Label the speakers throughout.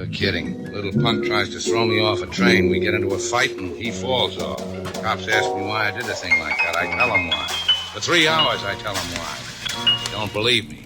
Speaker 1: You're kidding. Little punk tries to throw me off a train. We get into a fight and he falls off. Cops ask me why I did a thing like that. I tell them why. For 3 hours, I tell them why. They don't believe me.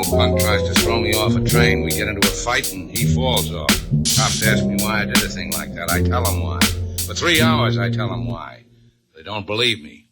Speaker 1: Punk tries to throw me off a train. We get into a fight and he falls off. Cops ask me why I did a thing like that. I tell them why. For 3 hours, I tell them why. They don't believe me.